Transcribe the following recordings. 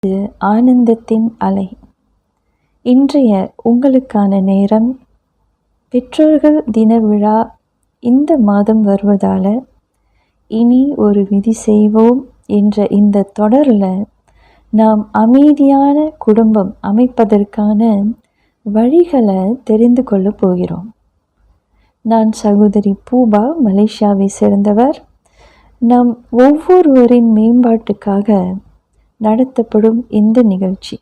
ஆனந்தத்தின் அலை. இன்றைய உங்களுக்கான நேரம் பெற்றோர்கள் தின விழா இந்த மாதம் வருவதால இனி ஒரு விதி செய்வோம் என்ற இந்த தொடரில் நாம் அமைதியான குடும்பம் அமைப்பதற்கான வழிகளை தெரிந்து கொள்ள போகிறோம். நான் சகோதரி பூபா, மலேசியாவை சேர்ந்தவர். நாம் ஒவ்வொருவரின் மேம்பாட்டுக்காக நடத்தப்படும் இந்த நிகழ்ச்சி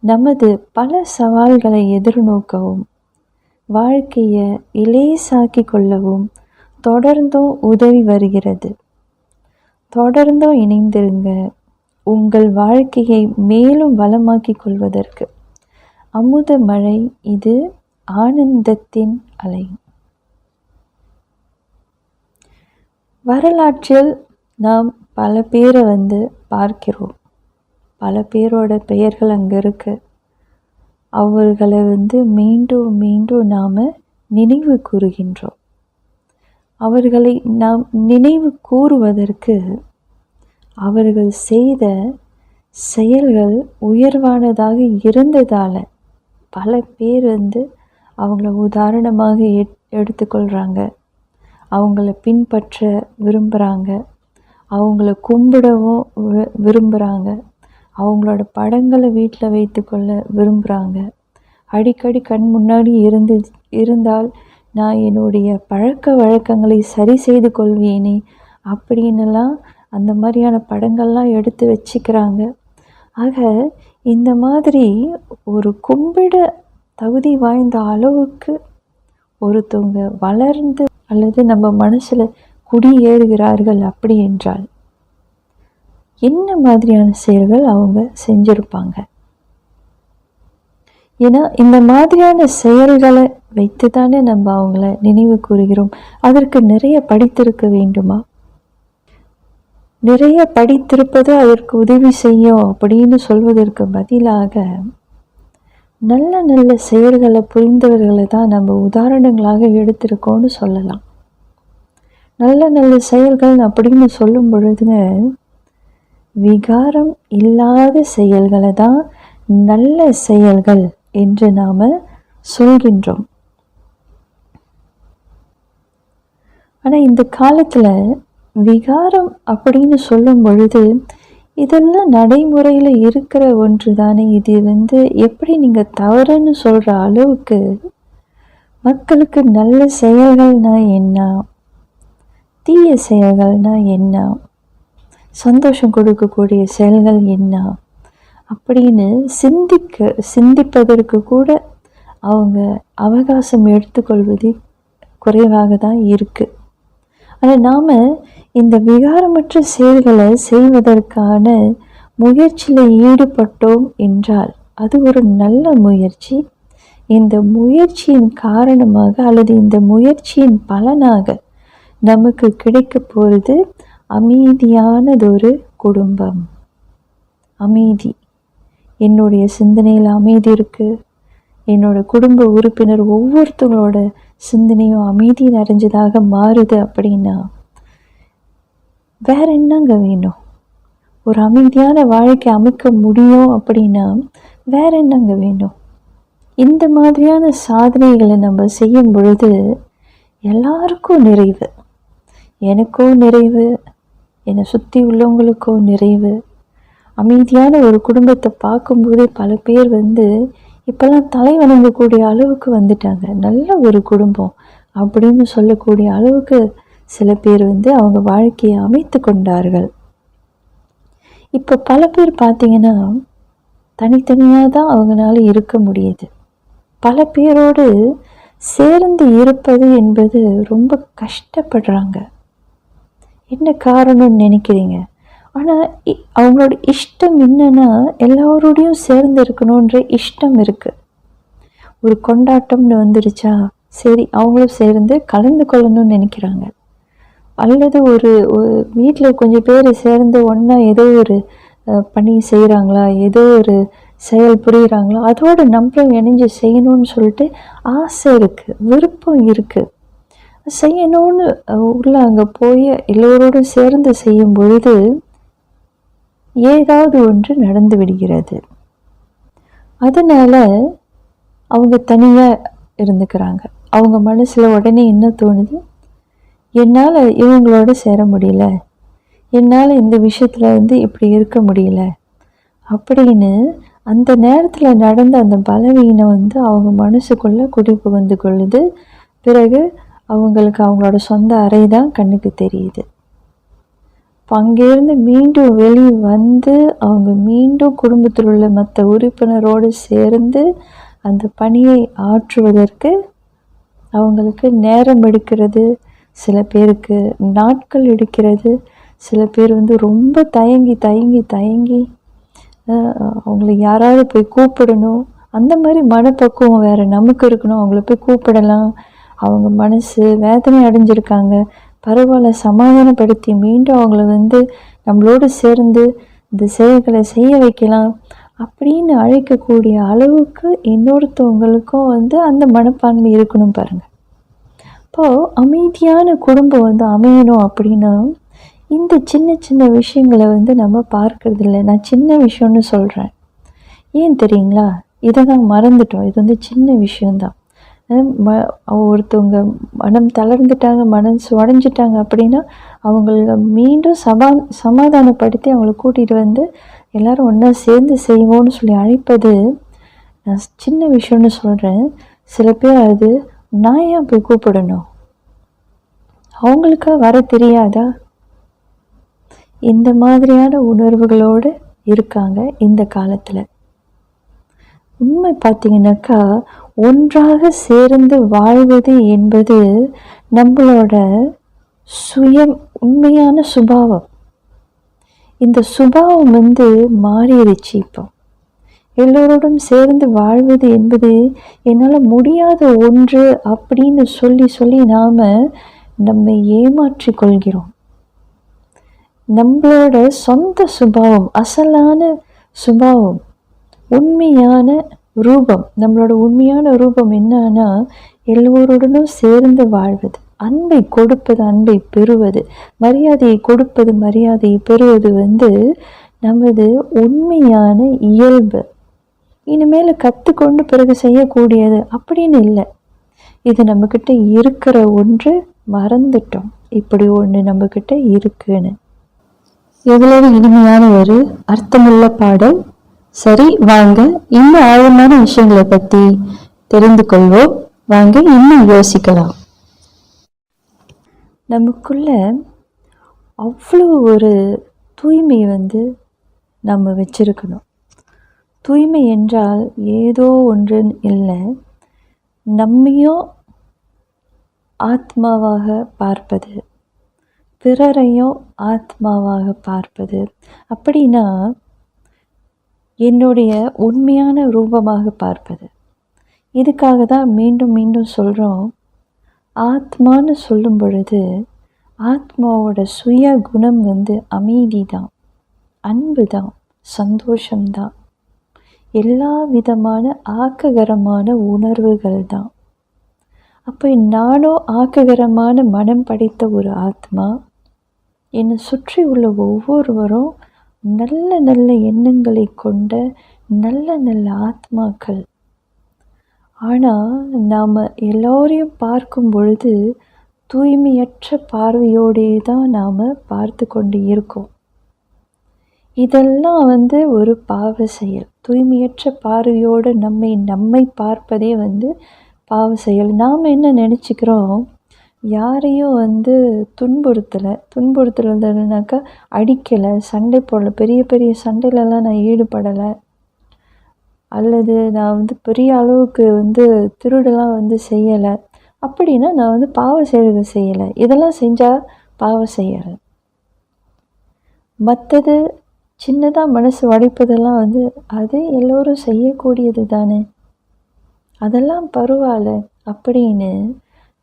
நமது பல சவால்களை எதிர்நோக்கவும் வாழ்க்கையை இலேசாக்கி கொள்ளவும் தொடர்ந்தும் உதவி வருகிறது. தொடர்ந்தும் இணைந்திருங்க. உங்கள் வாழ்க்கையை மேலும் வளமாக்கி கொள்வதற்கு அமுத மழை. இது ஆனந்தத்தின் அலை. வரலாற்றில் நாம் பல பேரை பார்க்கிறோம். பல பேரோட பெயர்கள் அங்கே இருக்கு. அவர்களை மீண்டும் மீண்டும் நாம் நினைவு கூறுகின்றோம். அவர்களை நாம் நினைவு கூறுவதற்கு அவர்கள் செய்த செயல்கள் உயர்வானதாக இருந்ததால் பல பேர் அவங்கள உதாரணமாக எடுத்துக்கொள்கிறாங்க. அவங்கள பின்பற்ற விரும்புகிறாங்க. அவங்கள கும்பிடவும் விரும்புகிறாங்க. அவங்களோட படங்களை வீட்டில் வைத்து கொள்ள விரும்புகிறாங்க. அடிக்கடி கண் முன்னாடி இருந்தால் நான் என்னுடைய பழக்க வழக்கங்களை சரி செய்து கொள்வேனே அப்படின்னுலாம் அந்த மாதிரியான படங்கள்லாம் எடுத்து வச்சுக்கிறாங்க. ஆக இந்த மாதிரி ஒரு கும்பிட தகுதி வாய்ந்த அளவுக்கு ஒருத்தவங்க வளர்ந்து அல்லது நம்ம மனசில் குடியேறுகிறார்கள் அப்படி என்றால் என்ன மாதிரியான செயல்கள் அவங்க செஞ்சிருப்பாங்க? ஏன்னா இந்த மாதிரியான செயல்களை வைத்து தானே நம்ம அவங்கள நினைவு கூறுகிறோம். அதற்கு நிறைய படித்திருக்க வேண்டுமா? நிறைய படித்திருப்பது அதற்கு உதவி செய்யும் அப்படின்னு சொல்வதற்கு பதிலாக நல்ல நல்ல செயல்களை புரிந்தவர்களை தான் நம்ம உதாரணங்களாக எடுத்திருக்கோம்னு சொல்லலாம். நல்ல நல்ல செயல்கள் அப்படின்னு சொல்லும் பொழுதுங்க, விகாரம் இல்லாத செயல்களை தான் நல்ல செயல்கள் என்று நாம் சொல்கின்றோம். ஆனால் இந்த காலத்தில் விகாரம் அப்படின்னு சொல்லும் பொழுது இதெல்லாம் நடைமுறையில் இருக்கிற ஒன்று தானே. இது எப்படி நீங்கள் தவறுன்னு சொல்கிற அளவுக்கு மக்களுக்கு நல்ல செயல்கள்னா என்ன, தீய செயல்கள்னா என்ன, சந்தோஷம் கொடுக்கக்கூடிய செயல்கள் என்ன அப்படின்னு சிந்திப்பதற்கு கூட அவங்க அவகாசம் எடுத்துக்கொள்வது குறைவாக தான் இருக்குது. ஆனால் நாம் இந்த விகாரமற்ற செயல்களை செய்வதற்கான முயற்சியில் ஈடுபட்டோம் என்றால் அது ஒரு நல்ல முயற்சி. இந்த முயற்சியின் காரணமாக அல்லது இந்த முயற்சியின் பலனாக நமக்கு கிடைக்க போகிறது அமைதியானதொரு குடும்பம். அமைதி. என்னுடைய சிந்தனையில் அமைதி இருக்குது. என்னோட குடும்ப உறுப்பினர் ஒவ்வொருத்தவங்களோட சிந்தனையும் அமைதி நிறைஞ்சதாக மாறுது அப்படின்னா வேற என்னங்க வேணும்? ஒரு அமைதியான வாழ்க்கை அமைக்க முடியும் அப்படின்னா வேற என்னங்க வேணும்? இந்த மாதிரியான சாதனைகளை நம்ம செய்யும் பொழுது எல்லாருக்கும் நிறைவு. எனக்கோ நிறைவு, என்னை சுற்றி உள்ளவங்களுக்கோ நிறைவு. அமைதியான ஒரு குடும்பத்தை பார்க்கும்போதே பல பேர் இப்போல்லாம் தலை வணங்கக்கூடிய அளவுக்கு வந்துட்டாங்க. நல்ல ஒரு குடும்பம் அப்படின்னு சொல்லக்கூடிய அளவுக்கு சில பேர் அவங்க வாழ்க்கையை அமைத்து கொண்டார்கள். இப்போ பல பேர் பார்த்தீங்கன்னா தனித்தனியாக தான் அவங்களால இருக்க முடியுது. பல பேரோடு சேர்ந்து இருப்பது என்பது ரொம்ப கஷ்டப்படுறாங்க. என்ன காரணம்னு நினைக்கிறீங்க? ஆனால் அவங்களோட இஷ்டம் என்னன்னா எல்லோரோடையும் சேர்ந்து இருக்கணுன்ற இஷ்டம் இருக்குது. ஒரு கொண்டாட்டம்னு வந்துடுச்சா, சரி அவங்களும் சேர்ந்து கலந்து கொள்ளணும்னு நினைக்கிறாங்க. அல்லது ஒரு வீட்டில் கொஞ்சம் பேர் சேர்ந்து ஒன்றா ஏதோ ஒரு பணி செய்கிறாங்களா, ஏதோ ஒரு செயல் புரிகிறாங்களோ அதோடு நம்மளும் இணைஞ்சு செய்யணும்னு சொல்லிட்டு ஆசை இருக்குது, விருப்பம் இருக்குது. செய்யணும்னு உள்ள அங்கே போய் எல்லோரோடும் சேர்ந்து செய்யும் பொழுது ஏதாவது ஒன்று நடந்து விடுகிறது. அதனால் அவங்க தனியாக இருந்துக்கிறாங்க. அவங்க மனசில் உடனே என்ன தோணுது, என்னால் இவங்களோட சேர முடியல, என்னால் இந்த விஷயத்தில் இப்படி இருக்க முடியல அப்படின்னு அந்த நேரத்தில் நடந்த அந்த பலவீனம் அவங்க மனசுக்குள்ளே குடி புகுந்து கொள்ளுது. பிறகு அவங்களுக்கு அவங்களோட சொந்த அறை தான் கண்ணுக்கு தெரியுது. இப்போ அங்கேருந்து மீண்டும் வெளியே வந்து அவங்க மீண்டும் குடும்பத்தில் உள்ள மற்ற உறுப்பினரோடு சேர்ந்து அந்த பணியை ஆற்றுவதற்கு அவங்களுக்கு நேரம் எடுக்கிறது, சில பேருக்கு நாட்கள் எடுக்கிறது, சில பேர் ரொம்ப தயங்கி தயங்கி தயங்கி அவங்கள யாராவது போய் கூப்பிடணும், அந்த மாதிரி மனப்பக்குவம் வேறு நமக்கு இருக்கணும். அவங்கள போய் கூப்பிடலாம், அவங்க மனசு வேதனை அடைஞ்சிருக்காங்க, பரவாயில்ல சமாதானப்படுத்தி மீண்டும் அவங்கள நம்மளோடு சேர்ந்து இந்த செயல்களை செய்ய வைக்கலாம் அப்படின்னு அழைக்கக்கூடிய அளவுக்கு இன்னொருத்தவங்களுக்கும் அந்த மனப்பான்மை இருக்கணும் பாருங்கள். இப்போது அமைதியான குடும்பம் அமையணும் அப்படின்னா இந்த சின்ன சின்ன விஷயங்களை நம்ம பார்க்கறதில்ல. நான் சின்ன விஷயம்னு சொல்கிறேன், ஏன் தெரியுங்களா? இதை தான் மறந்துட்டோம். இது சின்ன விஷயந்தான். ஒருத்தவங்க மனம் தளர்ந்துட்டாங்க, மனசு உடஞ்சிட்டாங்க அப்படின்னா அவங்கள மீண்டும் சமாதானப்படுத்தி அவங்கள கூட்டிகிட்டு எல்லோரும் ஒன்றா சேர்ந்து செய்வோன்னு சொல்லி அழைப்பது நான் சின்ன விஷயம்னு சொல்கிறேன். சில பேர் அது நான் ஏன் போய் கூப்பிடணும், அவங்களுக்கா வர தெரியாதா? இந்த மாதிரியான உணர்வுகளோடு இருக்காங்க இந்த காலத்தில். உண்மை பார்த்தீங்கன்னாக்கா ஒன்றாக சேர்ந்து வாழ்வது என்பது நம்மளோட உண்மையான சுபாவம். இந்த சுபாவம் மாறிடுச்சு. இப்போ எல்லோரோடும் சேர்ந்து வாழ்வது என்பது என்னால் முடியாத ஒன்று அப்படின்னு சொல்லி சொல்லி நாம் நம்மை ஏமாற்றி கொள்கிறோம். நம்மளோட சொந்த சுபாவம், அசலான சுபாவம், உண்மையான ரூபம், நம்மளோட உண்மையான ரூபம் என்னன்னா எல்லோருடனும் சேர்ந்து வாழ்வது, அன்பை கொடுப்பது, அன்பை பெறுவது, மரியாதையை கொடுப்பது, மரியாதையை பெறுவது நமது உண்மையான இயல்பு. இனிமேல் கற்றுக்கொண்டு பிறகு செய்யக்கூடியது அப்படின்னு இல்லை. இது நம்மக்கிட்ட இருக்கிற ஒன்று, மறந்துட்டோம் இப்படி ஒன்று நம்மக்கிட்ட இருக்குன்னு. எவ்வளவு இனிமையான ஒரு அர்த்தமுள்ள பாடல். சரி, வாங்க இன்னும் ஆழமான விஷயங்களை பற்றி தெரிந்து கொள்வோம். வாங்க இன்னும் யோசிக்கலாம். நமக்குள்ள அவ்வளோ ஒரு தூய்மை நம்ம வச்சிருக்கணும். தூய்மை என்றால் ஏதோ ஒன்று இல்லை, நம்மையும் ஆத்மாவாக பார்ப்பது, பிறரையும் ஆத்மாவாக பார்ப்பது. அப்படின்னா என்னுடைய உண்மையான ரூபமாக பார்ப்பது. இதுக்காக தான் மீண்டும் மீண்டும் சொல்கிறோம், ஆத்மான்னு சொல்லும் பொழுது ஆத்மாவோட சுய குணம் அமைதி தான், அன்பு தான், சந்தோஷம்தான், எல்லா விதமான ஆக்ககரமான உணர்வுகள் தான். அப்போ நானும் ஆக்ககரமான மனம் படைத்த ஒரு ஆத்மா, என்னை சுற்றி உள்ள ஒவ்வொருவரும் நல்ல நல்ல எண்ணங்களை கொண்ட நல்ல நல்ல ஆத்மாக்கள். ஆனால் நாம் எல்லோரையும் பார்க்கும் பொழுது தூய்மையற்ற பார்வையோடே தான் நாம் பார்த்து கொண்டு இருக்கோம். இதெல்லாம் ஒரு பாவ செயல். தூய்மையற்ற பார்வையோடு நம்மை பார்ப்பதே பாவ செயல். நாம் என்ன நினச்சிக்கிறோம், யாரையும் துன்புறுத்தலைனாக்கா அடிக்கலை, சண்டை போடலை, பெரிய பெரிய சண்டையிலலாம் நான் ஈடுபடலை, அல்லது நான் பெரிய அளவுக்கு திருடெல்லாம் செய்யலை அப்படின்னா நான் பாவ செயல்கள் செய்யலை. இதெல்லாம் செஞ்சால் பாவ செயல். மற்றது சின்னதாக மனசு உடைப்பதெல்லாம் அது எல்லோரும் செய்யக்கூடியது தானே, அதெல்லாம் பரவாயில்ல அப்படின்னு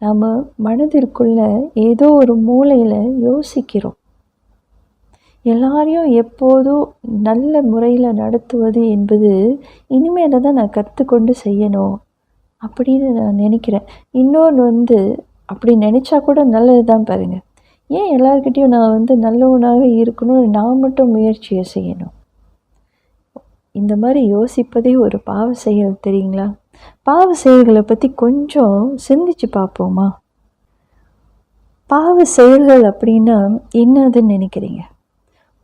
நாம் மனதிற்குள்ள ஏதோ ஒரு மூலையில் யோசிக்கிறோம். எல்லாரையும் எப்போதும் நல்ல முறையில் நடத்துவது என்பது இனிமேல் தான் நான் கற்றுக்கொண்டு செய்யணும் அப்படின்னு நான் நினைக்கிறேன். இன்னொன்று அப்படி நினச்சா கூட நல்லது தான் பாருங்கள். ஏன் எல்லார்கிட்டேயும் நான் வந்து நல்லவனாக இருக்கணும்னு நான் மட்டும் முயற்சியை செய்யணும்? இந்த மாதிரி யோசிப்பதே ஒரு பாவ செயல் தெரியுங்களா? பாவ செயல்களை பற்றி கொஞ்சம் சிந்திச்சு பார்ப்போமா? பாவ செயல்கள் அப்படின்னா என்னதுன்னு நினைக்கிறீங்க?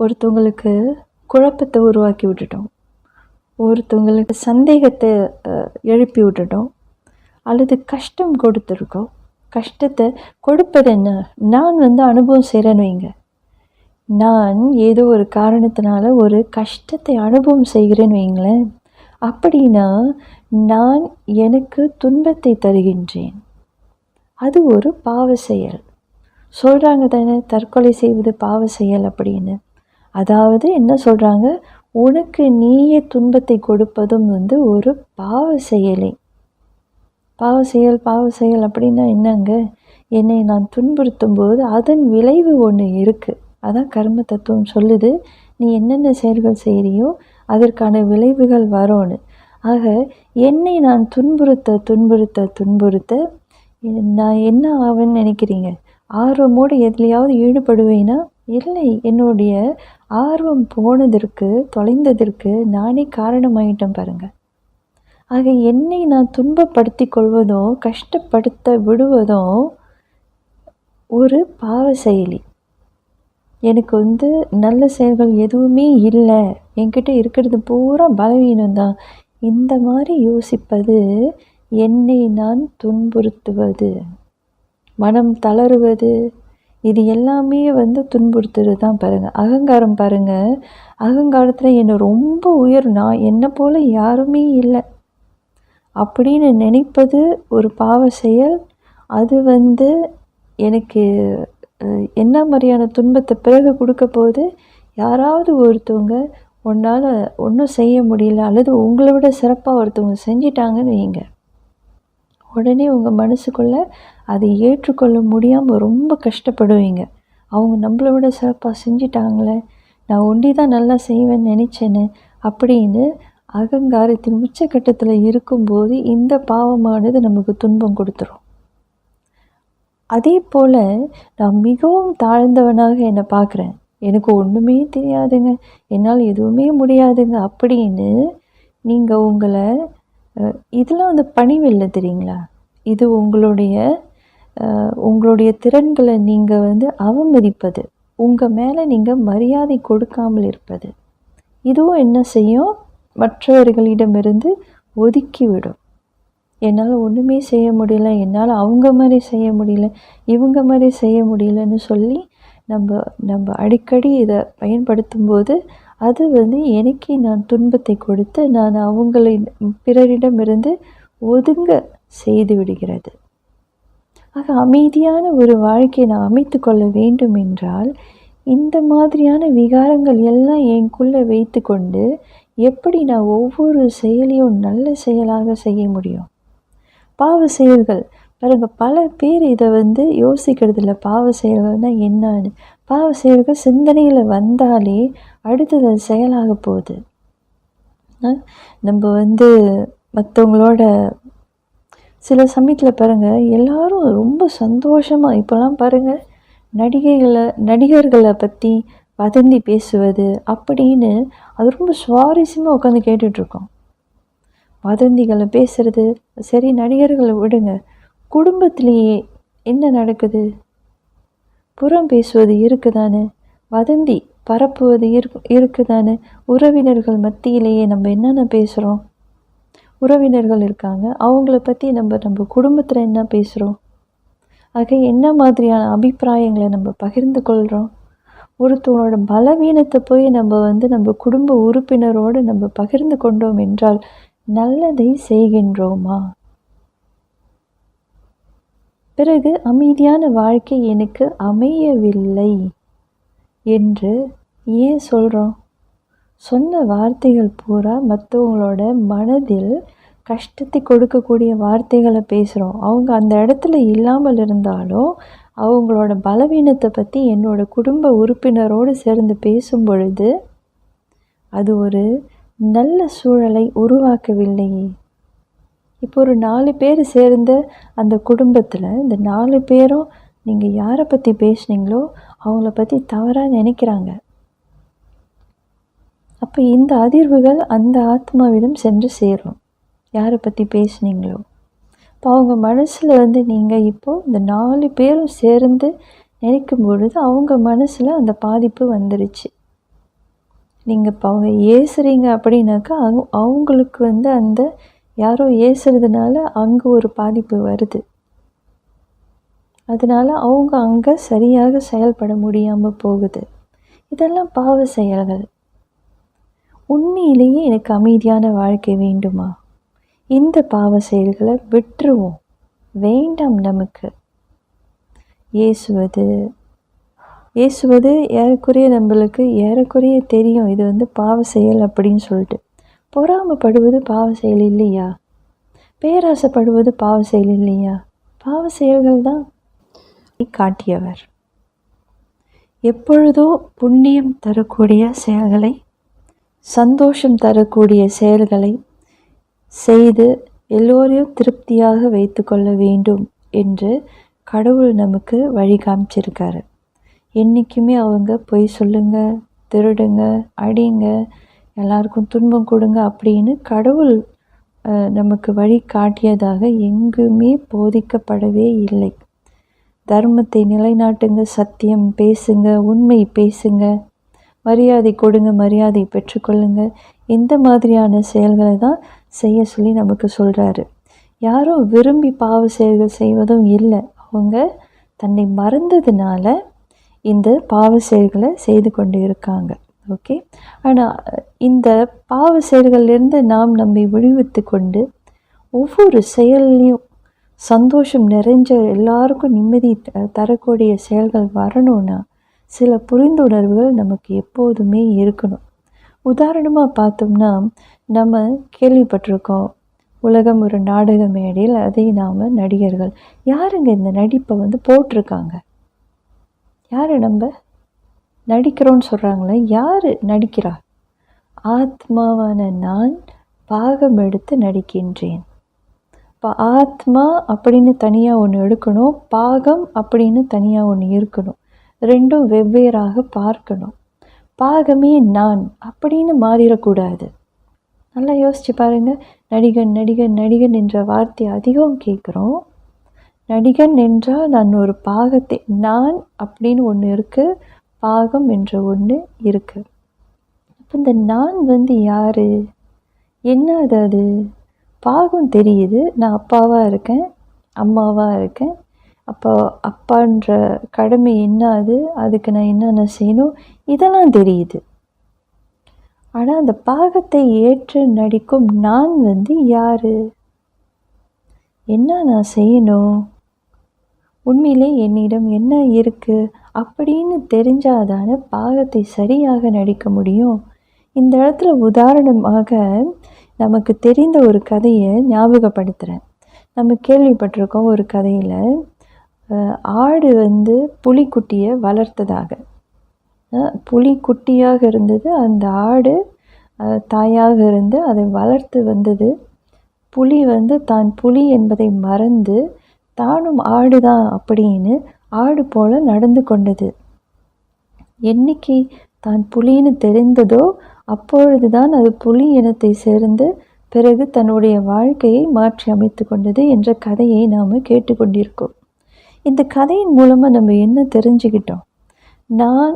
ஒருத்தவங்களுக்கு குழப்பத்தை உருவாக்கி விட்டுட்டோம், ஒருத்தவங்களுக்கு சந்தேகத்தை எழுப்பி விட்டுட்டோம், அல்லது கஷ்டம் கொடுத்துருக்கோம். கஷ்டத்தை கொடுப்பது என்ன? நான் வந்து அனுபவம் செய்கிறேன்னு வைங்க. நான் ஏதோ ஒரு காரணத்தினால ஒரு கஷ்டத்தை அனுபவம் செய்கிறேன்னு வைங்களேன். அப்படின்னா நான் எனக்கு துன்பத்தை தருகின்றேன். அது ஒரு பாவ செயல். சொல்கிறாங்க தானே, தற்கொலை செய்வது பாவ செயல் அப்படின்னு. அதாவது என்ன சொல்கிறாங்க, உனக்கு நீயே துன்பத்தை கொடுப்பதும் வந்து ஒரு பாவ செயலே. பாவ செயல் அப்படின்னா என்னங்க? என்னை நான் துன்புறுத்தும் போது அதன் விளைவு ஒன்று இருக்குது. அதான் கர்ம தத்துவம் சொல்லுது, நீ என்னென்ன செயல்கள் செய்கிறியோ அதற்கான விளைவுகள் வரும்னு. ஆக என்னை நான் துன்புறுத்த நான் என்ன ஆவேன்னு நினைக்கிறீங்க? ஆர்வமோடு எதுலையாவது ஈடுபடுவேன்னா இல்லை. என்னுடைய ஆர்வம் போனதற்கு, தொலைந்ததற்கு நானே காரணமாயிட்டேன் பாருங்கள். ஆக என்னை நான் துன்பப்படுத்தி கொள்வதும் கஷ்டப்படுத்த விடுவதும் ஒரு பாவ செயலி. எனக்கு வந்து நல்ல செயல்கள் எதுவுமே இல்லை, என்கிட்ட இருக்கிறது பூரா பலவீனம்தான், இந்த மாதிரி யோசிப்பது என்னை நான் துன்புறுத்துவது, மனம் தளருவது, இது எல்லாமே வந்து துன்புறுத்துறது தான் பாருங்கள். அகங்காரம் பாருங்கள், அகங்காரத்தில் என்னை ரொம்ப நான் என்னை போல் யாருமே இல்லை அப்படின்னு நினைப்பது ஒரு பாவ செயல். அது வந்து எனக்கு என்ன மாதிரியான துன்பத்தை பிறகு கொடுக்க போகுது? யாராவது ஒருத்தவங்க உன்னால் ஒன்றும் செய்ய முடியல, அல்லது உங்களை விட சிறப்பாக ஒருத்தவங்க செஞ்சிட்டாங்கன்னு வைங்க, உடனே உங்கள் மனசுக்குள்ளே அதை ஏற்றுக்கொள்ள முடியாமல் ரொம்ப கஷ்டப்படுவீங்க. அவங்க நம்மளை விட சிறப்பாக செஞ்சிட்டாங்களே, நான் ஒண்டி தான் நல்லா செய்வேன்னு நினச்சேன்னு அப்படின்னு அகங்காரத்தின் உச்சக்கட்டத்தில் இருக்கும்போது இந்த பாவமானது நமக்கு துன்பம் கொடுத்துரும். அதே போல் நான் மிகவும் தாழ்ந்தவனாக என்னை பார்க்குறேன், எனக்கு ஒன்றுமே தெரியாதுங்க, என்னால் எதுவுமே முடியாதுங்க அப்படின்னு நீங்கள் உங்களை இதெல்லாம் வந்து பணிவில்லை தெரியுங்களா? இது உங்களுடைய திறன்களை நீங்கள் வந்து அவமதிப்பது, உங்கள் மேலே நீங்கள் மரியாதை கொடுக்காமல் இருப்பது. இதுவும் என்ன செய்யும்? மற்றவர்களிடமிருந்து ஒதுக்கிவிடும். என்னால் ஒன்றுமே செய்ய முடியல, என்னால் அவங்க மாதிரி செய்ய முடியல, இவங்க மாதிரி செய்ய முடியலன்னு சொல்லி நம்ம அடிக்கடி இதை பயன்படுத்தும்போது அது வந்து எனக்கே நான் துன்பத்தை கொடுத்து நான் அவங்களை பிறரிடமிருந்து ஒதுங்க செய்து விடுகிறது. ஆக அமைதியான ஒரு வாழ்க்கையை நான் அமைத்து கொள்ள வேண்டும் என்றால் இந்த மாதிரியான விகாரங்கள் எல்லாம் எனக்குள்ளே வைத்து கொண்டு எப்படி நான் ஒவ்வொரு செயலையும் நல்ல செயலாக செய்ய முடியும்? பாவ செயல்கள் பாருங்கள், பல பேர் இதை வந்து யோசிக்கிறது இல்லை. பாவ செயல்கள்னால் என்னன்னு. பாவ செயல்கள் சிந்தனையில் வந்தாலே அடுத்தது அது செயலாக போகுது. நம்ம வந்து மற்றவங்களோட சில சமயத்தில் பாருங்கள், எல்லாரும் ரொம்ப சந்தோஷமாக இப்போல்லாம் பாருங்கள், நடிகர்களை பற்றி வதந்தி பேசுவது அப்படின்னு அது ரொம்ப சுவாரஸ்யமாக உட்காந்து கேட்டுட்ருக்கோம். வதந்திகளை பேசுகிறது சரி, நடிகர்களை விடுங்க, குடும்பத்திலேயே என்ன நடக்குது? புறம் பேசுவது இருக்குதானே, வதந்தி பரப்புவது இருக்குதானே. உறவினர்கள் மத்தியிலேயே நம்ம என்னென்ன பேசுகிறோம்? உறவினர்கள் இருக்காங்க, அவங்கள பற்றி நம்ம குடும்பத்தில் என்ன பேசுகிறோம்? ஆக என்ன மாதிரியான அபிப்பிராயங்களை நம்ம பகிர்ந்து கொள்கிறோம்? ஒருத்தவங்களோட பலவீனத்தை போய் நம்ம குடும்ப உறுப்பினரோடு நம்ம பகிர்ந்து கொண்டோம் என்றால் நல்லதை செய்கின்றோமா? பிறகு அமைதியான வாழ்க்கை எனக்கு அமையவில்லை என்று ஏன் சொல்கிறோம்? சொன்ன வார்த்தைகள் பூரா மற்றவங்களோட மனதில் கஷ்டத்தை கொடுக்கக்கூடிய வார்த்தைகளை பேசுகிறோம். அவங்க அந்த இடத்துல இல்லாமல் இருந்தாலும் அவங்களோட பலவீனத்தை பற்றி என்னோட குடும்ப உறுப்பினரோடு சேர்ந்து பேசும் பொழுது அது ஒரு நல்ல சூழலை உருவாக்கவில்லையே. இப்போ ஒரு 4 பேர் சேர்ந்த அந்த குடும்பத்தில் இந்த 4 பேரும் நீங்கள் யாரை பற்றி பேசுனீங்களோ அவங்கள பற்றி தவறாக நினைக்கிறாங்க. அப்போ இந்த அதிர்வுகள் அந்த ஆத்மாவிடம் சென்று சேரும். யாரை பற்றி பேசுனீங்களோ இப்போ அவங்க மனசில் நீங்கள் இப்போது இந்த 4 பேரும் சேர்ந்து நினைக்கும் பொழுது அவங்க மனசில் அந்த பாதிப்பு வந்துருச்சு. நீங்கள் இப்போ அவங்க ஏசுறீங்க அப்படின்னாக்கா அவங்களுக்கு அந்த யாரோ ஏசுறதுனால அங்கே ஒரு பாதிப்பு வருது. அதனால் அவங்க அங்கே சரியாக செயல்பட முடியாமல் போகுது. இதெல்லாம் பாவ செயல்கள். உண்மையிலேயே எனக்கு அமைதியான வாழ்க்கை வேண்டுமா? இந்த பாவ செயல்களை விட்டுருவோம். வேண்டாம் நமக்கு. ஏசுவது ஏறக்குறைய நம்மளுக்கு ஏறக்குறைய தெரியும் இது பாவ செயல் அப்படின்னு சொல்லிட்டு. பொறாமைப்படுவது பாவ செயல் இல்லையா? பேராசைப்படுவது பாவ செயல் இல்லையா? பாவ செயல்கள் தான் காட்டியவர். எப்பொழுதோ புண்ணியம் தரக்கூடிய செயல்களை, சந்தோஷம் தரக்கூடிய செயல்களை செய்து எல்லோரையும் திருப்தியாக வைத்து கொள்ள வேண்டும் என்று கடவுள் நமக்கு வழி காமிச்சிருக்காரு. என்றைக்குமே அவங்க பொய் சொல்லுங்க, திருடுங்க, அடிங்க, எல்லாருக்கும் துன்பம் கொடுங்க அப்படின்னு கடவுள் நமக்கு வழி காட்டியதாக எங்குமே போதிக்கப்படவே இல்லை. தர்மத்தை நிலைநாட்டுங்க, சத்தியம் பேசுங்க, உண்மை பேசுங்க, மரியாதை கொடுங்க, மரியாதை பெற்றுக்கொள்ளுங்க, இந்த மாதிரியான செயல்களை தான் செய்ய சொல்லி நமக்கு சொல்கிறாரு. யாரும் விரும்பி பாவ செயல்கள் செய்வதும் இல்லை. அவங்க தன்னை மறந்ததுனால இந்த பாவ செயல்களை செய்து கொண்டு இருக்காங்க. ஓகே, ஆனால் இந்த பாவ செயல்களிலிருந்து நாம் நம்மை விடுவித்து கொண்டு ஒவ்வொரு செயல்லையும் சந்தோஷம் நிறைஞ்ச எல்லாருக்கும் நிம்மதி தரக்கூடிய செயல்கள் வரணும்னா சில புரிந்துணர்வுகள் நமக்கு எப்போதுமே இருக்கணும். உதாரணமாக பார்த்தோம்னா, நம்ம கேள்விப்பட்டிருக்கோம், உலகம் ஒரு நாடக மேடையில் அதை நாம் நடிகர்கள். யாருங்க இந்த நடிப்பை போட்டிருக்காங்க? யார் நம்ம நடிக்கிறோன்னு சொல்கிறாங்களே, யார் நடிக்கிறா? ஆத்மாவான நான் பாகம் எடுத்து நடிக்கின்றேன். இப்போ ஆத்மா அப்படின்னு தனியாக ஒன்று எடுக்கணும், பாகம் அப்படின்னு தனியாக ஒன்று இருக்கணும். ரெண்டும் வெவ்வேறாக பார்க்கணும். பாகமே நான் அப்படின்னு மாறிடக்கூடாது. நல்லா யோசிச்சு பாருங்கள். நடிகன் நடிகன் நடிகன் என்ற வார்த்தை அதிகம் கேட்குறோம். நடிகன் என்றால் நான் ஒரு பாகத்தை, நான் அப்படின்னு ஒன்று இருக்குது, பாகம் என்ற ஒன்று இருக்குது. அப்போ இந்த நான் யார்? என்னது அது? பாகம் தெரியுது, நான் அப்பாவாக இருக்கேன், அம்மாவாக இருக்கேன். அப்போ அப்பான்ற கடமை என்னது, அதுக்கு நான் என்னென்ன செய்யணும், இதெல்லாம் தெரியுது. ஆனால் அந்த பாகத்தை ஏற்று நடிக்கும் நான் யார்? என்ன நான் செய்யணும், உண்மையிலே என்னிடம் என்ன இருக்குது அப்படின்னு தெரிஞ்சாதானே பாகத்தை சரியாக நடிக்க முடியும். இந்த இடத்துல உதாரணமாக நமக்கு தெரிந்த ஒரு கதையை ஞாபகப்படுத்துகிறேன். நம்ம கேள்விப்பட்டிருக்கோம் ஒரு கதையில், ஆடு புலிக்குட்டியை வளர்த்ததாக. புலி குட்டியாக இருந்தது, அந்த ஆடு தாயாக இருந்து அதை வளர்த்து வந்தது. புலி தான் புலி என்பதை மறந்து தானும் ஆடுதான் அப்படின்னு ஆடு போல நடந்து கொண்டது. என்னைக்கு தான் புலின்னு தெரிந்ததோ அப்பொழுது தான் அது புலி இனத்தை சேர்ந்து பிறகு தன்னுடைய வாழ்க்கையை மாற்றி அமைத்து கொண்டது என்ற கதையை நாம் கேட்டுக்கொண்டிருக்கோம். இந்த கதையின் மூலமாக நம்ம என்ன தெரிஞ்சுக்கிட்டோம்? நான்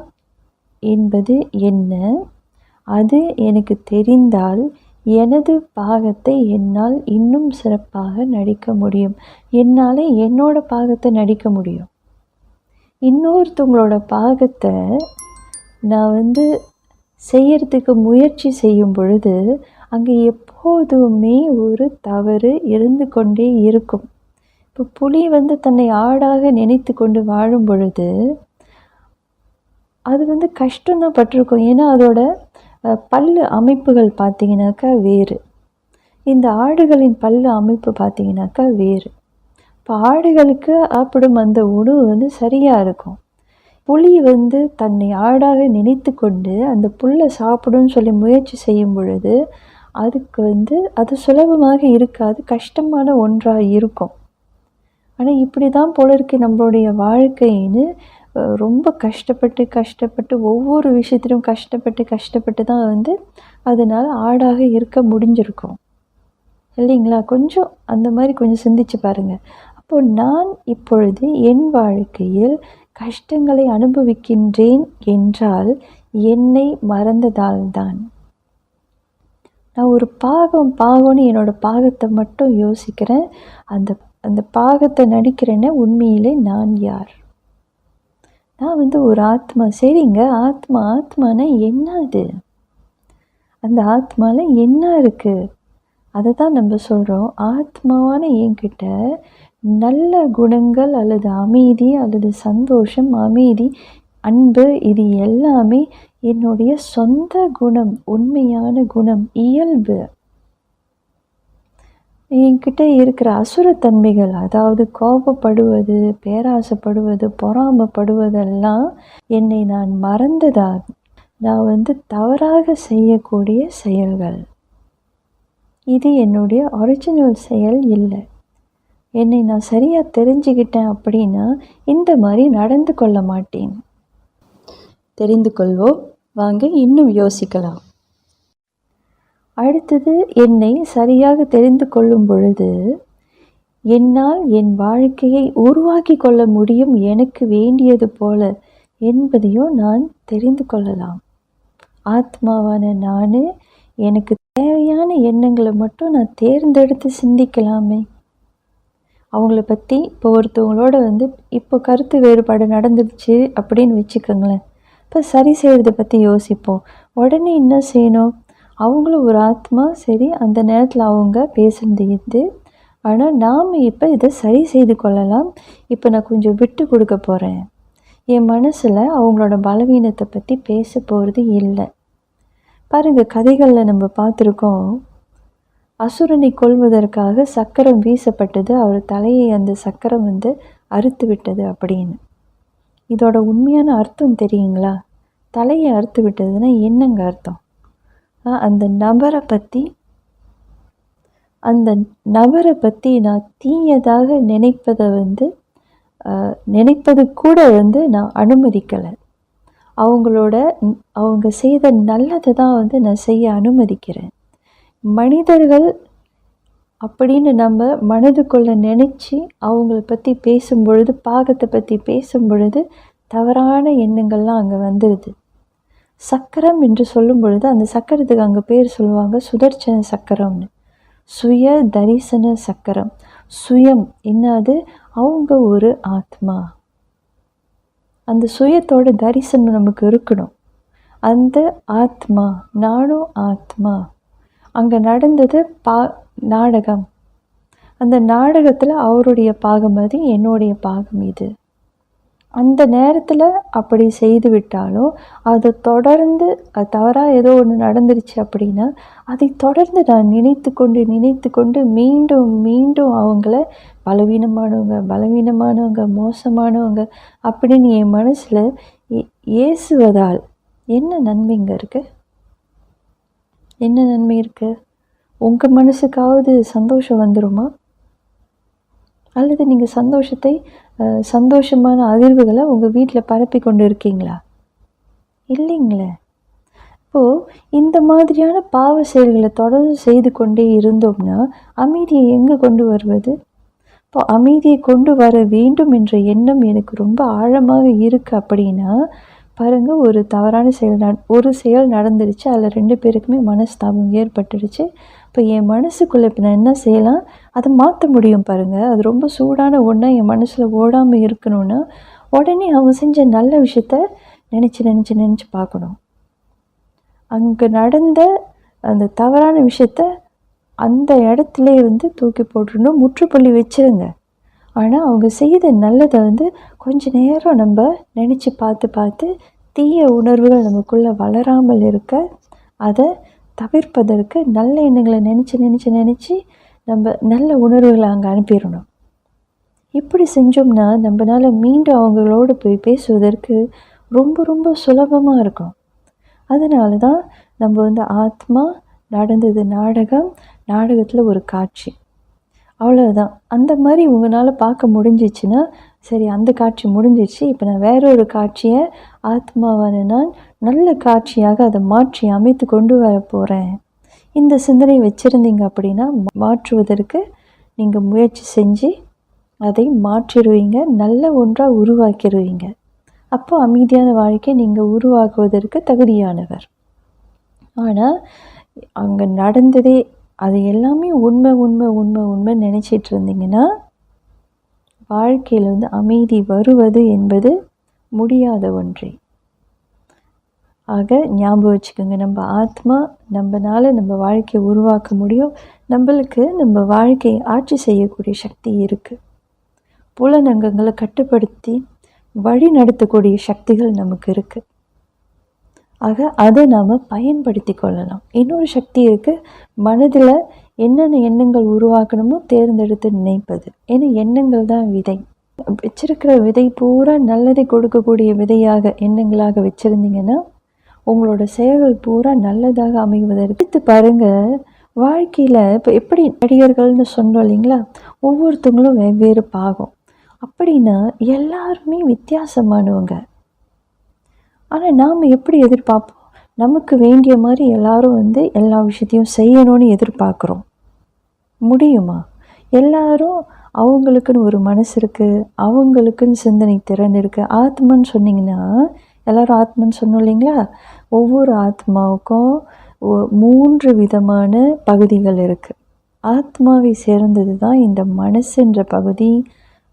என்பது என்ன, அது எனக்கு தெரிந்தால் எனது பாகத்தை என்னால் இன்னும் சிறப்பாக நடிக்க முடியும். என்னால் என்னோட பாகத்தை நடிக்க முடியும். இன்னொருத்தவங்களோட பாகத்தை நான் செய்யறதுக்கு முயற்சி செய்யும் பொழுது அங்கே எப்போதுமே ஒரு தவறு இருந்து கொண்டே இருக்கும். இப்போ புலி தன்னை ஆடாக நினைத்து கொண்டு வாழும் பொழுது அது கஷ்டம்தான் பட்டிருக்கும். ஏன்னா அதோட பல்லு அமைப்புகள் பார்த்திங்கனாக்கா வேறு, இந்த ஆடுகளின் பல்லு அமைப்பு பார்த்திங்கனாக்கா வேறு. இப்போ ஆடுகளுக்கு சாப்பிடும் அந்த உணவு சரியாக இருக்கும். புலி தன்னை ஆடாக நினைத்து கொண்டு அந்த புல்லை சாப்பிடும்னு சொல்லி முயற்சி செய்யும் பொழுது அதுக்கு அது சுலபமாக இருக்காது, கஷ்டமான ஒன்றாக இருக்கும். ஆனால் இப்படி தான் போல இருக்கு நம்மளுடைய வாழ்க்கைன்னு ரொம்ப கஷ்டப்பட்டு ஒவ்வொரு விஷயத்திலும் கஷ்டப்பட்டு தான் அதனால் ஆடாக இருக்க முடிஞ்சிருக்கும் இல்லைங்களா? கொஞ்சம் அந்த மாதிரி கொஞ்சம் சிந்திச்சு பாருங்கள். அப்போ நான் இப்பொழுது என் வாழ்க்கையில் கஷ்டங்களை அனுபவிக்கின்றேன் என்றால் என்னை மறந்ததால் தான். நான் ஒரு பாகம்னு என்னோடய பாகத்தை மட்டும் யோசிக்கிறேன். அந்த அந்த பாகத்தை நடிக்கிறேன்னா உண்மையிலே நான் யார்? நான் ஒரு ஆத்மா. சரிங்க, ஆத்மானா என்ன அது? அந்த ஆத்மாவில் என்ன இருக்குது? அதை தான் நம்ம சொல்கிறோம். ஆத்மாவான என்கிட்ட நல்ல குணங்கள் அல்லது அமைதி அல்லது சந்தோஷம், அமைதி, அன்பு, இது எல்லாமே என்னுடைய சொந்த குணம், உண்மையான குணம், இயல்பு. என்கிட்ட இருக்கிற அசுரத்தன்மைகள், அதாவது கோபப்படுவது, பேராசைப்படுவது, பொறாமைப்படுவதெல்லாம் என்னை நான் மறந்ததாக நான் தவறாக செய்யக்கூடிய செயல்கள். இது என்னுடைய ஒரிஜினல் செயல் இல்லை. என்னை நான் சரியாக தெரிஞ்சுக்கிட்டேன் அப்படின்னா இந்த மாதிரி நடந்து கொள்ள மாட்டேன். தெரிந்து கொள்வோம். வாங்க இன்னும் யோசிக்கலாம். அடுத்தது, என்னை சரியாக தெரிந்து கொள்ளும் பொழுது என்னால் என் வாழ்க்கையை உருவாக்கி கொள்ள முடியும் எனக்கு வேண்டியது போல என்பதையும் நான் தெரிந்து கொள்ளலாம். ஆத்மாவான நான் எனக்கு தேவையான எண்ணங்களை மட்டும் நான் தேர்ந்தெடுத்து சிந்திக்கலாமே. அவங்கள பற்றி இப்போ ஒருத்தவங்களோட இப்போ கருத்து வேறுபாடு நடந்துடுச்சு அப்படின்னு வச்சுக்கோங்களேன். இப்போ சரி செய்கிறத பற்றி யோசிப்போம். உடனே என்ன செய்யணும்? அவங்களும் ஒரு ஆத்மா, சரி, அந்த நேரத்தில் அவங்க பேசுனது ஆனால் நாம் இப்போ இதை சரி செய்து கொள்ளலாம். இப்போ நான் கொஞ்சம் விட்டு கொடுக்க போகிறேன். என் மனசில் அவங்களோட பலவீனத்தை பற்றி பேச போகிறது இல்லை. பாருங்கள், கதைகளில் நம்ம பார்த்துருக்கோம். அசுரனை கொல்வதற்காக சக்கரம் வீசப்பட்டது, அவர் தலையை அந்த சக்கரம் அறுத்து விட்டது அப்படின்னு. இதோட உண்மையான அர்த்தம் தெரியுங்களா? தலையை அறுத்து விட்டதுன்னா என்னங்க அர்த்தம்? அந்த நபரை பற்றி நான் தீயதாக நினைப்பது கூட நான் அனுமதிக்கலை. அவங்க செய்த நல்லதை தான் நான் செய்ய அனுமதிக்கிறேன். மனிதர்கள் அப்படின்னு நம்ம மனதுக்குள்ள நினச்சி அவங்கள பற்றி பேசும் பொழுது, பாகத்தை பற்றி பேசும் பொழுது தவறான எண்ணங்கள்லாம் அங்கே வந்துடுது. சக்கரம் என்று சொல்லும் பொழுது அந்த சக்கரத்துக்கு அங்கே பேர் சொல்லுவாங்க சுதர்சன சக்கரம்னு. சுய தரிசன சக்கரம். சுயம் என்னது? அவங்க ஒரு ஆத்மா. அந்த சுயத்தோட தரிசனம் நமக்கு இருக்கணும். அந்த ஆத்மா, நானும் ஆத்மா. அங்கே நடந்தது நாடகம். அந்த நாடகத்தில் அவருடைய பாகம் அது, என்னுடைய பாகம் இது. அந்த நேரத்தில் அப்படி செய்து விட்டாலும் அதை தொடர்ந்து அது தவறாக ஏதோ ஒன்று நடந்துருச்சு அப்படின்னா அதை தொடர்ந்து நான் நினைத்து கொண்டு மீண்டும் மீண்டும் அவங்கள பலவீனமானவங்க, மோசமானவங்க அப்படின்னு என் மனசில் ஏசுவதால் என்ன நன்மைங்க இருக்குது? என்ன நன்மை இருக்குது? உங்கள் மனசுக்காவது சந்தோஷம் வந்துடுமா? அல்லது நீங்கள் சந்தோஷமான அதிர்வுகளை உங்கள் வீட்டில் பரப்பி கொண்டு இருக்கீங்களா? இல்லைங்களே. இப்போது இந்த மாதிரியான பாவ செயல்களை தொடர்ந்து செய்து கொண்டே இருந்தோம்னா அமைதியை எங்கே கொண்டு வருவது? இப்போ அமைதியை கொண்டு வர வேண்டும் என்ற எண்ணம் எனக்கு ரொம்ப ஆழமாக இருக்குது அப்படின்னா பாருங்கள், ஒரு தவறான ஒரு செயல் நடந்துருச்சு, அதில் 2 பேருக்குமே மனஸ்தாபம் ஏற்பட்டுடுச்சு. இப்போ என் மனசுக்குள்ளே இப்போ நான் என்ன செய்யலாம்? அதை மாற்ற முடியும் பாருங்கள். அது ரொம்ப சூடான ஒன்றா என் மனசில் ஓடாமல் இருக்கணும்னா உடனே அவங்க செஞ்ச நல்ல விஷயத்த நினச்சி பார்க்கணும். அங்கே நடந்த அந்த தவறான விஷயத்த அந்த இடத்துல தூக்கி போட்டுடணும், முற்றுப்புள்ளி வச்சுருங்க. ஆனால் அவங்க செய்த நல்லதை கொஞ்ச நேரம் நம்ம நினச்சி பார்த்து தீய உணர்வுகள் நமக்குள்ளே வளராமல் இருக்க அதை தவிர்ப்பதற்கு நல்ல எண்ணங்களை நினச்சி நம்ம நல்ல உணர்வுகளை அங்கே அனுப்பிடணும். இப்படி செஞ்சோம்னா நம்மளால் மீண்டும் அவங்களோடு போய் பேசுவதற்கு ரொம்ப ரொம்ப சுலபமாக இருக்கும். அதனால தான் நம்ம ஆத்மா, நடந்தது நாடகத்தில் ஒரு காட்சி. அவ்வளோதான். அந்த மாதிரி உங்களால் பார்க்க முடிஞ்சிச்சுன்னா, சரி அந்த காட்சி முடிஞ்சிச்சு, இப்போ நான் வேற ஒரு காட்சியை ஆத்மாவான நான் நல்ல காட்சியாக அதை மாற்றி அமைத்து கொண்டு வர போகிறேன். இந்த சிந்தனை வச்சுருந்தீங்க அப்படின்னா மாற்றுவதற்கு நீங்கள் முயற்சி செஞ்சு அதை மாற்றிடுவீங்க, நல்ல ஒன்றாக உருவாக்கிடுவீங்க. அப்போ அமைதியான வாழ்க்கை நீங்கள் உருவாக்குவதற்கு தகுதியானவர். ஆனால் அங்கே நடந்ததே அது எல்லாமே உண்மை உண்மை உண்மை உண்மை நினச்சிட்டு இருந்தீங்கன்னா வாழ்க்கையில் வந்து அமைதி வருவது என்பது முடியாத ஒன்றே. ஆக ஞாபகம் வச்சுக்கோங்க, நம்ம ஆத்மா நம்மனால நம்ம வாழ்க்கையை உருவாக்க முடியும். நம்மளுக்கு நம்ம வாழ்க்கையை ஆட்சி செய்யக்கூடிய சக்தி இருக்குது. புலனங்கங்களை கட்டுப்படுத்தி வழி நடத்தக்கூடிய சக்திகள் நமக்கு இருக்குது. ஆக அதை நாம் பயன்படுத்தி கொள்ளலாம். இன்னொரு சக்தி இருக்குது, மனதில் என்னென்ன எண்ணங்கள் உருவாக்கணுமோ தேர்ந்தெடுத்து நினைப்பது. ஏன்னா எண்ணங்கள் தான் விதை. வச்சிருக்கிற விதை பூரா நல்லதை கொடுக்கக்கூடிய விதையாக எண்ணங்களாக வச்சுருந்தீங்கன்னா உங்களோட செயல்கள் பூரா நல்லதாக அமைவதற்கு எடுத்து பாருங்கள். வாழ்க்கையில் இப்போ எப்படி நடிகர்கள்னு சொன்னோம் இல்லைங்களா, ஒவ்வொருத்தவங்களும் வெவ்வேறு பாகம். அப்படின்னா எல்லாருமே வித்தியாசமானவங்க. ஆனால் நாம் எப்படி எதிர்பார்ப்போம், நமக்கு வேண்டிய மாதிரி எல்லாரும் வந்து எல்லா விஷயத்தையும் செய்யணும்னு எதிர்பார்க்குறோம். முடியுமா? எல்லாரும் அவங்களுக்குன்னு ஒரு மனசு இருக்குது, அவங்களுக்குன்னு சிந்தனை திறன் இருக்குது. ஆத்மான்னு சொன்னிங்கன்னா எல்லோரும் ஆத்மான்னு சொன்னோம் இல்லைங்களா, ஒவ்வொரு ஆத்மாவுக்கும் 3 விதமான பகுதிகள் இருக்குது. ஆத்மாவை சேர்ந்தது தான் இந்த மனசுன்ற பகுதி,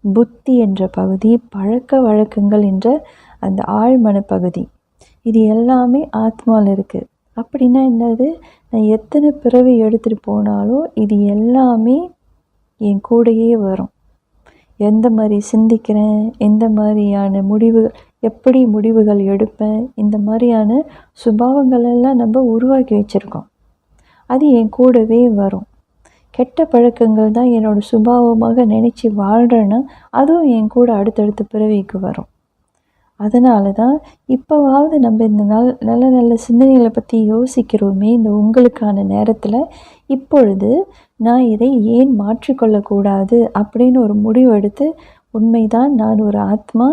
புத்தி என்ற பகுதி, பழக்க வழக்கங்கள் என்ற அந்த ஆழ்மன பகுதி. இது எல்லாமே ஆத்மாவில் இருக்குது. அப்படின்னா என்னது, நான் எத்தனை பிறவி எடுத்துகிட்டு போனாலும் இது எல்லாமே என் கூடையே வரும். எந்த மாதிரி சிந்திக்கிறேன், எந்த மாதிரியான முடிவுகள், எப்படி முடிவுகள் எடுப்பேன், இந்த மாதிரியான சுபாவங்கள் எல்லாம் நம்ம உருவாக்கி வச்சுருக்கோம். அது என் கூடவே வரும். கெட்ட பழக்கங்கள் தான் என்னோடய சுபாவமாக நினச்சி வாழ்கிறேன்னா அதுவும் என் கூட அடுத்தடுத்த பிறவிக்கு வரும். அதனால தான் இப்போவாவது நம்ம இந்த நல்ல நல்ல சிந்தனைகளை பற்றி யோசிக்கிறோமே இந்த உங்களுக்கான நேரத்தில், இப்பொழுது நான் இதை ஏன் மாற்றிக்கொள்ளக்கூடாது அப்படின்னு ஒரு முடிவு எடுத்து, உண்மைதான் நான் ஒரு ஆத்மா,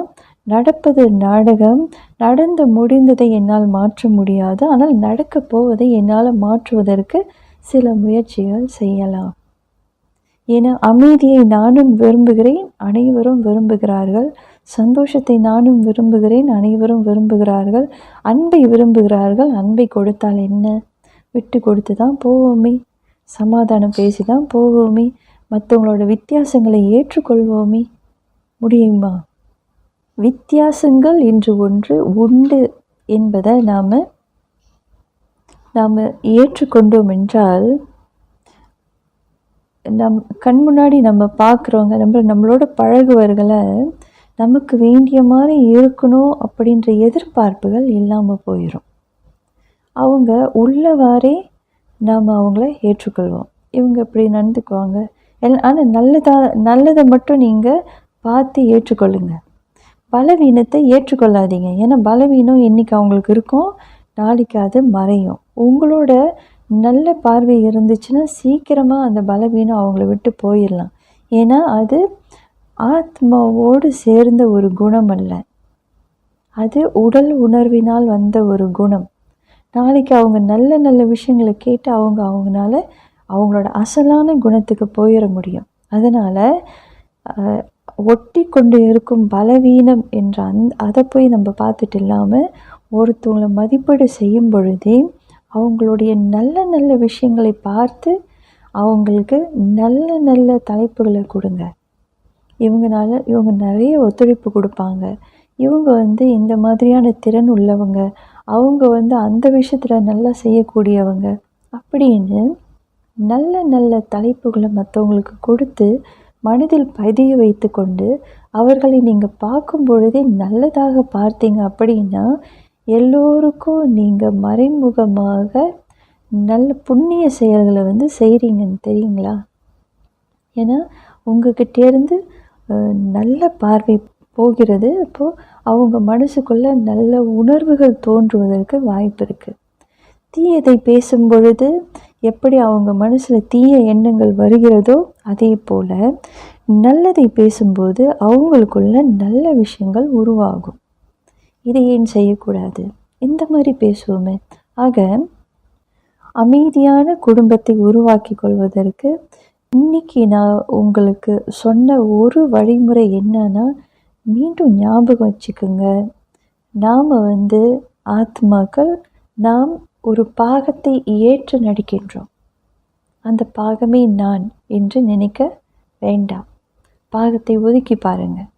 நடப்பது நாடகம், நடந்து முடிந்ததை என்னால் மாற்ற முடியாது, ஆனால் நடக்கப் போவதை என்னால் மாற்றுவதற்கு சில முயற்சிகள் செய்யலாம். ஏன்னா அமைதியை நானும் விரும்புகிறேன், அனைவரும் விரும்புகிறார்கள். சந்தோஷத்தை நானும் விரும்புகிறேன், அனைவரும் விரும்புகிறார்கள். அன்பை விரும்புகிறார்கள். அன்பை கொடுத்தால் என்ன, விட்டு கொடுத்து தான் போவோமே, சமாதானம் பேசி தான் போவோமே, மற்றவங்களோட வித்தியாசங்களை ஏற்றுக்கொள்வோமே. முடியுமா? வித்தியாசங்கள் என்று ஒன்று உண்டு என்பதை நாம் ஏற்றுக்கொண்டோம் என்றால், கண் முன்னாடி நம்ம பார்க்குறவங்க, நம்மளோட பழகுவர்களை நமக்கு வேண்டிய மாதிரி இருக்கணும் அப்படின்ற எதிர்பார்ப்புகள் இல்லாமல் போயிடும். அவங்க உள்ளவாறே நாம் அவங்கள ஏற்றுக்கொள்வோம். இவங்க இப்படி நடந்துக்குவாங்க. ஆனால் நல்லதை மட்டும் நீங்கள் பார்த்து ஏற்றுக்கொள்ளுங்க. பலவீனத்தை ஏற்றுக்கொள்ளாதீங்க. ஏன்னா பலவீனம் இன்றைக்கி அவங்களுக்கு இருக்கும், நாளைக்கு அது மறையும். உங்களோட நல்ல பார்வை இருந்துச்சுன்னா சீக்கிரமாக அந்த பலவீனம் அவங்கள விட்டு போயிடலாம். ஏன்னா அது ஆத்மாவோடு சேர்ந்த ஒரு குணம் அல்ல, அது உடல் உணர்வினால் வந்த ஒரு குணம். நாளைக்கு அவங்க நல்ல நல்ல விஷயங்களை கேட்டு அவங்களால அவங்களோட அசலான குணத்துக்கு போயிட முடியும். அதனால் ஒட்டி கொண்டு இருக்கும் பலவீனம் என்ற அதை போய் நம்ம பார்த்துட்டு இல்லாமல், ஒருத்தவங்களை மதிப்பீடு செய்யும் பொழுதே அவங்களுடைய நல்ல நல்ல விஷயங்களை பார்த்து அவங்களுக்கு நல்ல நல்ல தலைப்புகளை கொடுங்க. இவங்க நிறைய ஒத்துழைப்பு கொடுப்பாங்க, இவங்க இந்த மாதிரியான திறன் உள்ளவங்க, அவங்க அந்த விஷயத்தில் நல்லா செய்யக்கூடியவங்க அப்படின்னு நல்ல நல்ல தலைப்புகளை மற்றவங்களுக்கு கொடுத்து மனதில் பதிய வைத்து கொண்டு அவர்களை நீங்கள் பார்க்கும் பொழுதே நல்லதாக பார்த்தீங்க அப்படின்னா எல்லோருக்கும் நீங்கள் மறைமுகமாக நல்ல புண்ணிய செயல்களை செய்கிறீங்கன்னு தெரியுங்களா? ஏன்னா உங்ககிட்டேருந்து நல்ல பார்வை போகிறது. அப்போது அவங்க மனசுக்குள்ளே நல்ல உணர்வுகள் தோன்றுவதற்கு வாய்ப்பு இருக்குது. தீயதை பேசும் பொழுது எப்படி அவங்க மனசில் தீய எண்ணங்கள் வருகிறதோ அதே போல் நல்லதை பேசும்போது அவங்களுக்குள்ள நல்ல விஷயங்கள் உருவாகும். இதை ஏன் செய்யக்கூடாது? இந்த மாதிரி பேசுவோமே. ஆக அமைதியான குடும்பத்தை உருவாக்கி கொள்வதற்கு இன்னைக்கு நான் உங்களுக்கு சொன்ன ஒரு வழிமுறை என்னன்னா, மீண்டும் ஞாபகம் வச்சுக்கோங்க. நாம் ஆத்மாக்கள், நாம் ஒரு பாகத்தை ஏற்று நடிக்கின்றோம். அந்த பாகமே நான் என்று நினைக்க வேண்டாம். பாகத்தை ஒதுக்கி பாருங்கள்.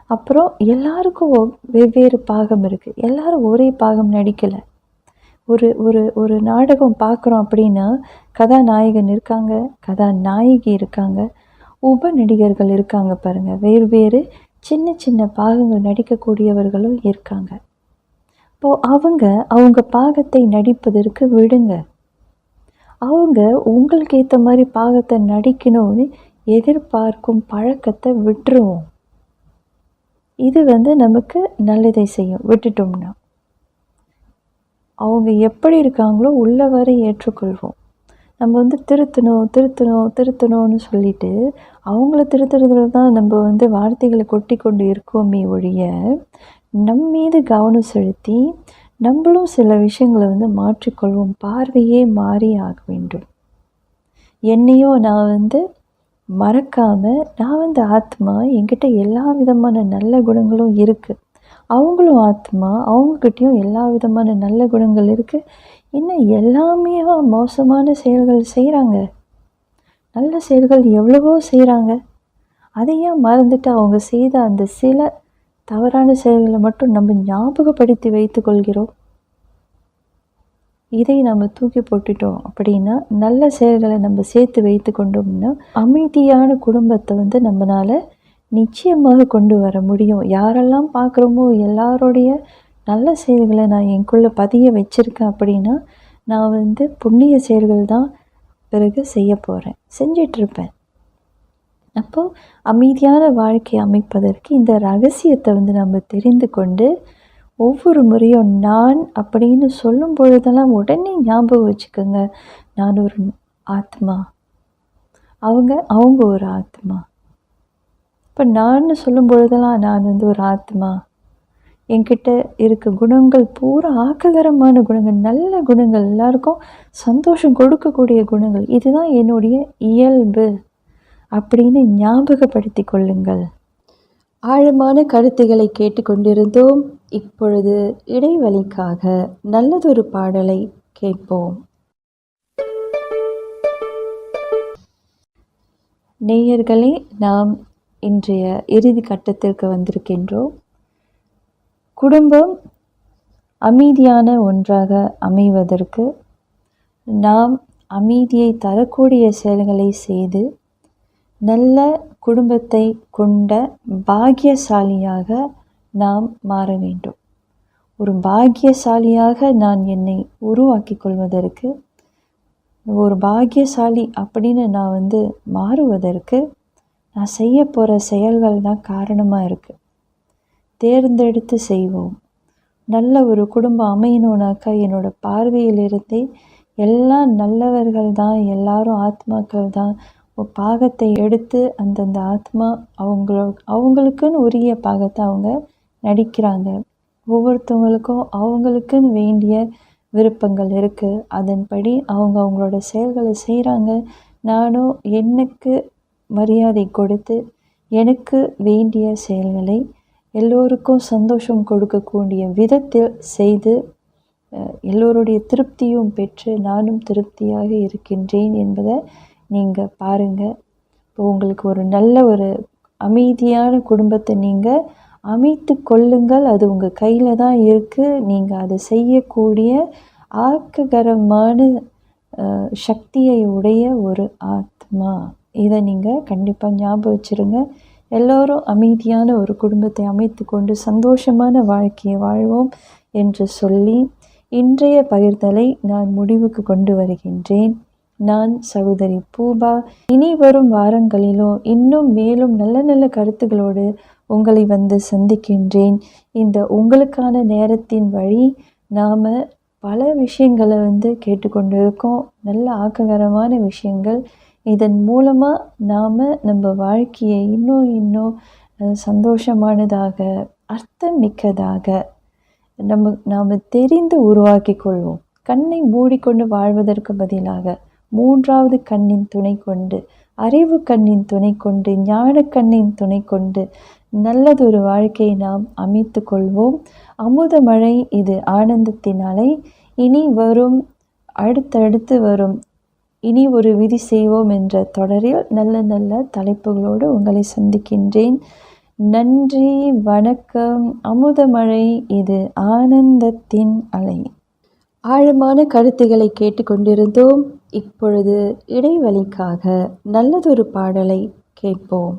அப்புறம் எல்லாருக்கும் வெவ்வேறு பாகம் இருக்குது. எல்லாரும் ஒரே பாகம் நடிக்கலை. ஒரு ஒரு ஒரு நாடகம் பார்க்குறோம் அப்படின்னா கதாநாயகன் இருக்காங்க, கதாநாயகி இருக்காங்க, உப நடிகர்கள் இருக்காங்க பாருங்கள். வேறு சின்ன சின்ன பாகங்கள் நடிக்கக்கூடியவர்களும் இருக்காங்க. இப்போது அவங்க பாகத்தை நடிப்பதற்கு விடுங்க. அவங்க உங்களுக்கு ஏற்ற மாதிரி பாகத்தை நடிக்கணும்னு எதிர்பார்க்கும் பழக்கத்தை விட்டுருவோம். இது நமக்கு நல்லதை செய்யும். விட்டுட்டோம்னா அவங்க எப்படி இருக்காங்களோ உள்ள வரை ஏற்றுக்கொள்வோம். நம்ம திருத்தணும்னு சொல்லிட்டு அவங்கள திருத்துறதுல தான் நம்ம வார்த்தைகளை கொட்டி கொண்டு இருக்கோமே ஒழிய, நம் மீது கவனம் செலுத்தி நம்மளும் சில விஷயங்களை மாற்றிக்கொள்வோம். பார்வையே மாறி ஆக வேண்டும். என்னையும் நான் மறக்காமல், நான் ஆத்மா, என்கிட்ட எல்லா விதமான நல்ல குணங்களும் இருக்குது. அவங்களும் ஆத்மா, அவங்கக்கிட்டேயும் எல்லா விதமான நல்ல குணங்கள் இருக்குது. இன்னும் எல்லாமே மோசமான செயல்கள் செய்கிறாங்க. நல்ல செயல்கள் எவ்வளவோ செய்கிறாங்க. அதையும் மறந்துட்டு அவங்க செய்த அந்த சில தவறான செயல்களை மட்டும் நம்ம ஞாபகப்படுத்தி வைத்து கொள்கிறோம். இதை நம்ம தூக்கி போட்டுட்டோம் அப்படின்னா, நல்ல செயல்களை நம்ம சேர்த்து வைத்து கொண்டோம்னா அமைதியான குடும்பத்தை நம்மளால் நிச்சயமாக கொண்டு வர முடியும். யாரெல்லாம் பார்க்குறோமோ எல்லாரோடைய நல்ல செயல்களை நான் எனக்குள்ளே பதிய வச்சுருக்கேன் அப்படின்னா, நான் புண்ணிய செயல்கள் தான் பிறகு செய்ய போகிறேன், செஞ்சிட்ருப்பேன். அப்போது அமைதியான வாழ்க்கை அமைப்பதற்கு இந்த ரகசியத்தை நம்ம தெரிந்து கொண்டு ஒவ்வொரு முறையும் நான் அப்படின்னு சொல்லும் பொழுதெல்லாம் உடனே ஞாபகம் வச்சுக்கோங்க, நான் ஒரு ஆத்மா, அவங்க ஒரு ஆத்மா. இப்போ நான் சொல்லும் பொழுதெல்லாம் நான் ஒரு ஆத்மா, என்கிட்ட இருக்க குணங்கள் பூரா ஆக்ககரமான குணங்கள், நல்ல குணங்கள், எல்லாருக்கும் சந்தோஷம் கொடுக்கக்கூடிய குணங்கள், இதுதான் என்னுடைய இயல்பு அப்படின்னு ஞாபகப்படுத்தி கொள்ளுங்கள். ஆழமான கருத்துக்களை கேட்டுக்கொண்டிருந்தோம். இப்பொழுது இடைவெளிக்காக நல்லதொரு பாடலை கேட்போம். நேயர்களே, நாம் இன்றைய இறுதி கட்டத்திற்கு வந்திருக்கின்றோம். குடும்பம் அமைதியான ஒன்றாக அமைவதற்கு நாம் அமைதியை தரக்கூடிய செயல்களை செய்து நல்ல குடும்பத்தை கொண்ட பாக்கியசாலியாக நாம் மாற வேண்டும். ஒரு பாக்கியசாலியாக நான் என்னை உருவாக்கி கொள்வதற்கு, ஒரு பாக்கியசாலி அப்படின்னு நான் மாறுவதற்கு நான் செய்ய போகிற செயல்கள் தான் காரணமாக இருக்குது. தேர்ந்தெடுத்து செய்வோம். நல்ல ஒரு குடும்பம் அமையணுன்னாக்கா என்னோடய பார்வையிலிருந்தே எல்லாம் நல்லவர்கள் தான், எல்லாரும் ஆத்மாக்கள் தான். பாகத்தை எடுத்து அந்தந்த ஆத்மா அவங்களுக்குன்னு உரிய பாகத்தை அவங்க நடிக்கிறாங்க. ஒவ்வொருத்தவங்களுக்கும் அவங்களுக்குன்னு வேண்டிய விருப்பங்கள் இருக்குது. அதன்படி அவங்களோட செயல்களை செய்கிறாங்க. நானும் எனக்கு மரியாதை கொடுத்து எனக்கு வேண்டிய செயல்களை எல்லோருக்கும் சந்தோஷம் கொடுக்கக்கூடிய விதத்தில் செய்து எல்லோருடைய திருப்தியும் பெற்று நானும் திருப்தியாக இருக்கின்றேன் என்பதை நீங்கள் பாருங்கள். இப்போ உங்களுக்கு ஒரு நல்ல ஒரு அமைதியான குடும்பத்தை நீங்கள் அமைத்து கொள்ளுங்கள். அது உங்கள் கையில் தான் இருக்குது. நீங்கள் அதை செய்யக்கூடிய ஆக்ககரமான சக்தியை உடைய ஒரு ஆத்மா. இதை நீங்கள் கண்டிப்பாக ஞாபகம் வச்சுருங்க. எல்லோரும் அமைதியான ஒரு குடும்பத்தை அமைத்து கொண்டு சந்தோஷமான வாழ்க்கையை வாழ்வோம் என்று சொல்லி இன்றைய பகிர்தலை நான் முடிவுக்கு கொண்டு வருகின்றேன். நான் சகோதரி பூபா. இனி வரும் வாரங்களிலும் இன்னும் மேலும் நல்ல நல்ல கருத்துகளோடு உங்களை சந்திக்கின்றேன். இந்த உங்களுக்கான நேரத்தின் வழி நாம் பல விஷயங்களை கேட்டுக்கொண்டு இருக்கோம். நல்ல ஆக்ககரமான விஷயங்கள். இதன் மூலமாக நாம் நம்ம வாழ்க்கையை இன்னும் சந்தோஷமானதாக, அர்த்தம் மிக்கதாக நாம் தெரிந்து உருவாக்கி கொள்வோம். கண்ணை மூடிக்கொண்டு வாழ்வதற்கு பதிலாக 3வது கண்ணின் துணை கொண்டு, அறிவு கண்ணின் துணை கொண்டு, ஞான கண்ணின் துணை கொண்டு நல்லதொரு வாழ்க்கையை நாம் அமைத்து கொள்வோம். அமுத மழை, இது ஆனந்தத்தின் அலை. இனி வரும், அடுத்தடுத்து வரும் இனி ஒரு விதி செய்வோம் என்ற தொடரில் நல்ல நல்ல தலைப்புகளோடு உங்களை சந்திக்கின்றேன். நன்றி, வணக்கம். அமுதமழை, இது ஆனந்தத்தின் அலை. ஆழமான கருத்துக்களை கேட்டுக்கொண்டிருந்தோம். இப்பொழுது இடைவெளிக்காக நல்லதொரு பாடலை கேட்போம்.